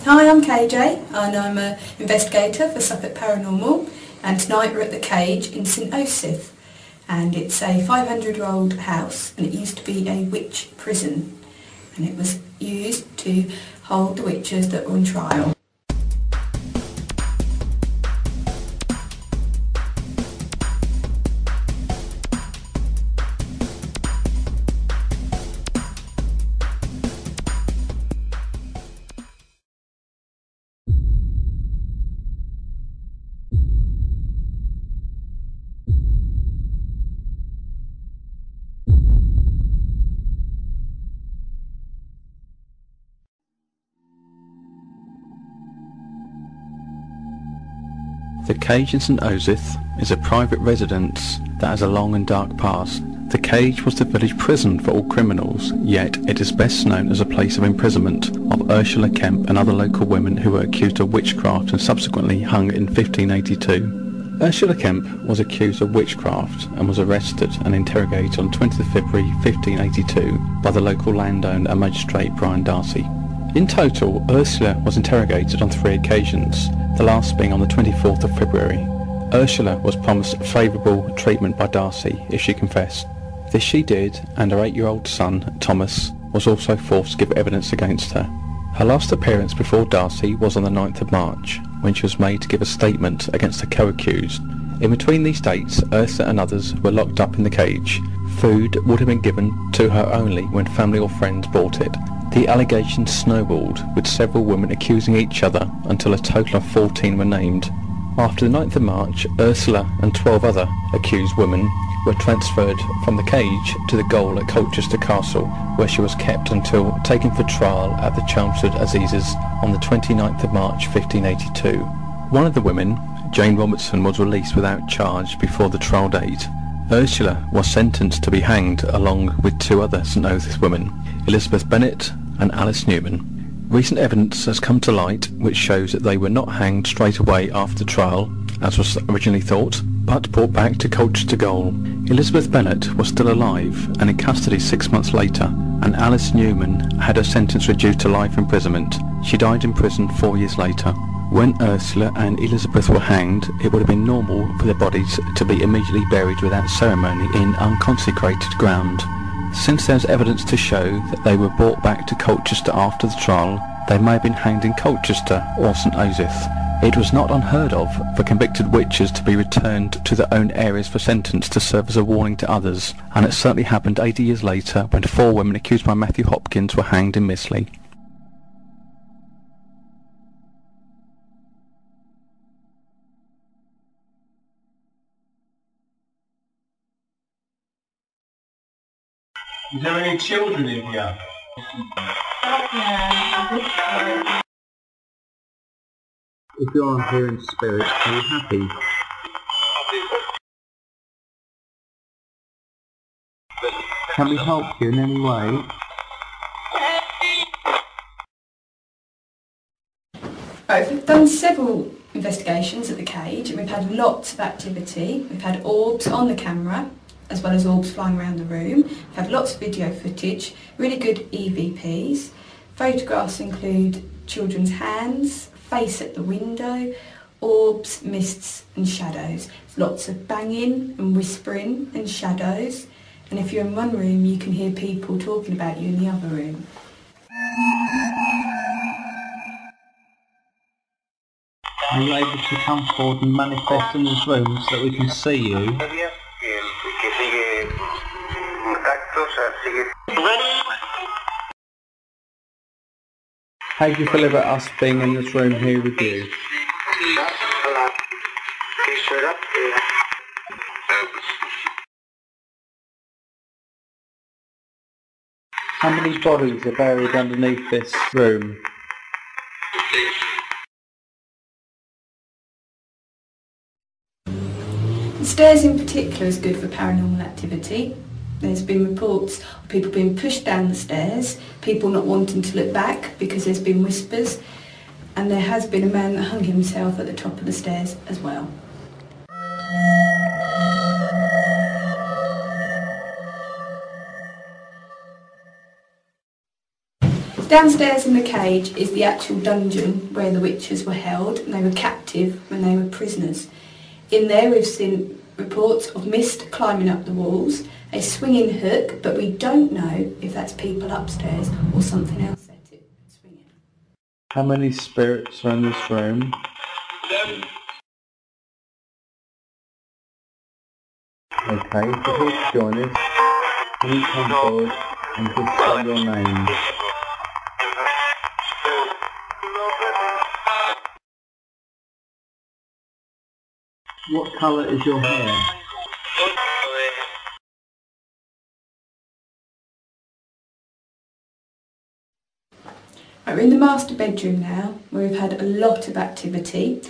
Hi, I'm KJ and I'm an investigator for Suffolk Paranormal, and tonight we're at the Cage in St Osyth, and it's a 500-year-old house, and it used to be a witch prison, and it was used to hold the witches that were on trial. The Cage in St Osyth is a private residence that has a long and dark past. The Cage was the village prison for all criminals, yet it is best known as a place of imprisonment of Ursula Kemp and other local women who were accused of witchcraft and subsequently hung in 1582. Ursula Kemp was accused of witchcraft and was arrested and interrogated on 20th February 1582 by the local landowner and magistrate Brian Darcy. In total, Ursula was interrogated on 3 occasions, the last being on the 24th of February. Ursula was promised favourable treatment by Darcy if she confessed. This she did, and her 8-year-old son, Thomas, was also forced to give evidence against her. Her last appearance before Darcy was on the 9th of March, when she was made to give a statement against the co-accused. In between these dates, Ursula and others were locked up in the cage. Food would have been given to her only when family or friends brought it. The allegations snowballed, with several women accusing each other until a total of 14 were named. After the 9th of March, Ursula and 12 other accused women were transferred from the cage to the gaol at Colchester Castle, where she was kept until taken for trial at the Chelmsford Assizes on the 29th of March 1582. One of the women, Jane Robertson, was released without charge before the trial date. Ursula was sentenced to be hanged along with 2 other St Osyth women, Elizabeth Bennet and Alice Newman. Recent evidence has come to light which shows that they were not hanged straight away after trial, as was originally thought, but brought back to Colchester Gaol. Elizabeth Bennet was still alive and in custody 6 months later, and Alice Newman had her sentence reduced to life imprisonment. She died in prison 4 years later. When Ursula and Elizabeth were hanged, it would have been normal for their bodies to be immediately buried without ceremony in unconsecrated ground. Since there is evidence to show that they were brought back to Colchester after the trial, they may have been hanged in Colchester or St Osyth. It was not unheard of for convicted witches to be returned to their own areas for sentence to serve as a warning to others, and it certainly happened 80 years later when 4 women accused by Matthew Hopkins were hanged in Missley. Is there any children in here? If you are here in spirit, are you happy? Can we help you in any way? Right, we've done several investigations at the cage, and we've had lots of activity. We've had orbs on the camera, as well as orbs flying around the room. We've had lots of video footage, really good EVPs. Photographs include children's hands, face at the window, orbs, mists and shadows. Lots of banging and whispering and shadows. And if you're in one room, you can hear people talking about you in the other room. Are you able to come forward and manifest in this room so that we can see you? How do you feel about us being in this room here with you? How many bodies are buried underneath this room? The stairs in particular is good for paranormal activity. There's been reports of people being pushed down the stairs, people not wanting to look back because there's been whispers, and there has been a man that hung himself at the top of the stairs as well. Downstairs in the cage is the actual dungeon where the witches were held and they were captive when they were prisoners. In there we've seen reports of mist climbing up the walls, a swinging hook, but we don't know if that's people upstairs or something else set it swinging. How many spirits are in this room? 11. Okay, if you're here to join us, can you come forward and just say your name? What colour is your hair? We're in the master bedroom now, where we've had a lot of activity.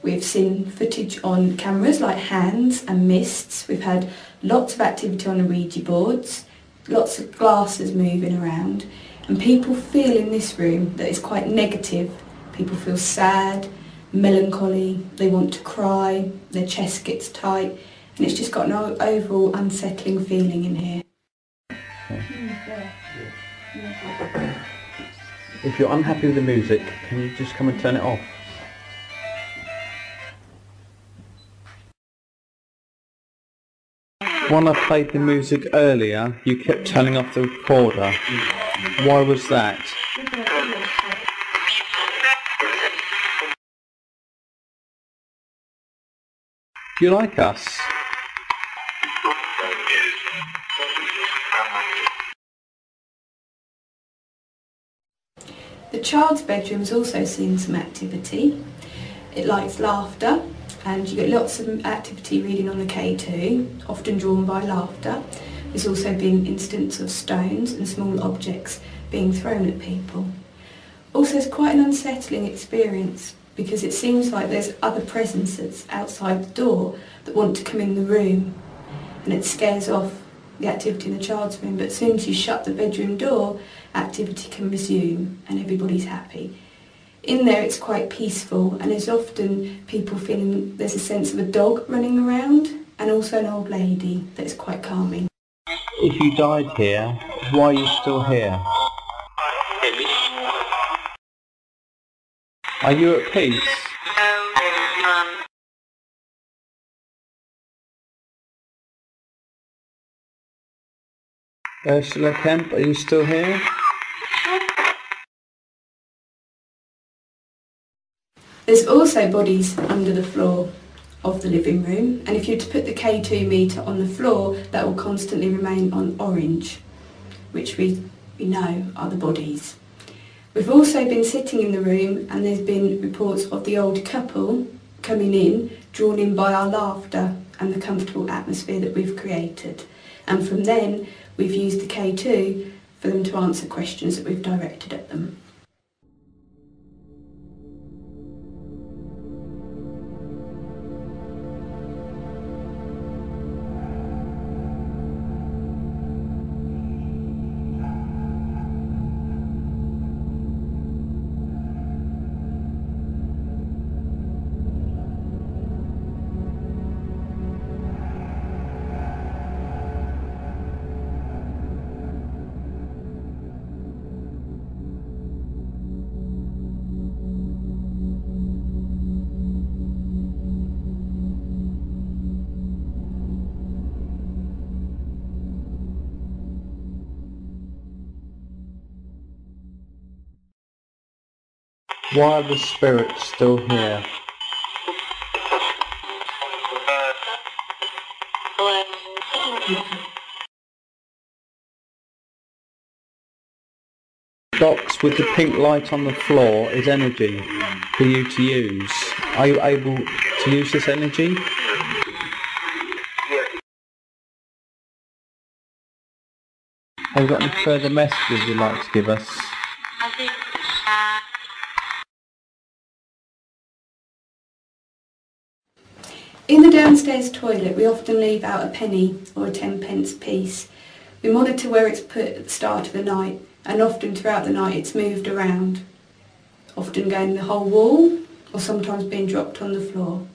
We've seen footage on cameras like hands and mists. We've had lots of activity on the Ouija boards, lots of glasses moving around, and people feel in this room that it's quite negative. People feel sad, melancholy, they want to cry, their chest gets tight, and it's just got an overall unsettling feeling in here. If you're unhappy with the music, can you just come and turn it off? When I played the music earlier, you kept turning off the recorder. Why was that? Do you like us? The child's bedroom's also seen some activity. It likes laughter, and you get lots of activity reading on the K2, often drawn by laughter. There's also been instances of stones and small objects being thrown at people. Also, it's quite an unsettling experience because it seems like there's other presences outside the door that want to come in the room, and it scares off the activity in the child's room, but as soon as you shut the bedroom door, activity can resume and everybody's happy. In there it's quite peaceful, and there's often people feeling there's a sense of a dog running around and also an old lady that's quite calming. If you died here, why are you still here? Are you at peace? Ursula Kemp, are you still here? There's also bodies under the floor of the living room, and if you're to put the K2 meter on the floor, that will constantly remain on orange, which we know are the bodies. We've also been sitting in the room, and there's been reports of the old couple coming in, drawn in by our laughter and the comfortable atmosphere that we've created. And from then, we've used the K2 for them to answer questions that we've directed at them. Why are the spirits still here? Box with the pink light on the floor is energy for you to use. Are you able to use this energy? Have you got any further messages you'd like to give us? In the downstairs toilet, we often leave out a penny or a 10-pence piece. We monitor where it's put at the start of the night, and often throughout the night it's moved around, often going the whole wall or sometimes being dropped on the floor.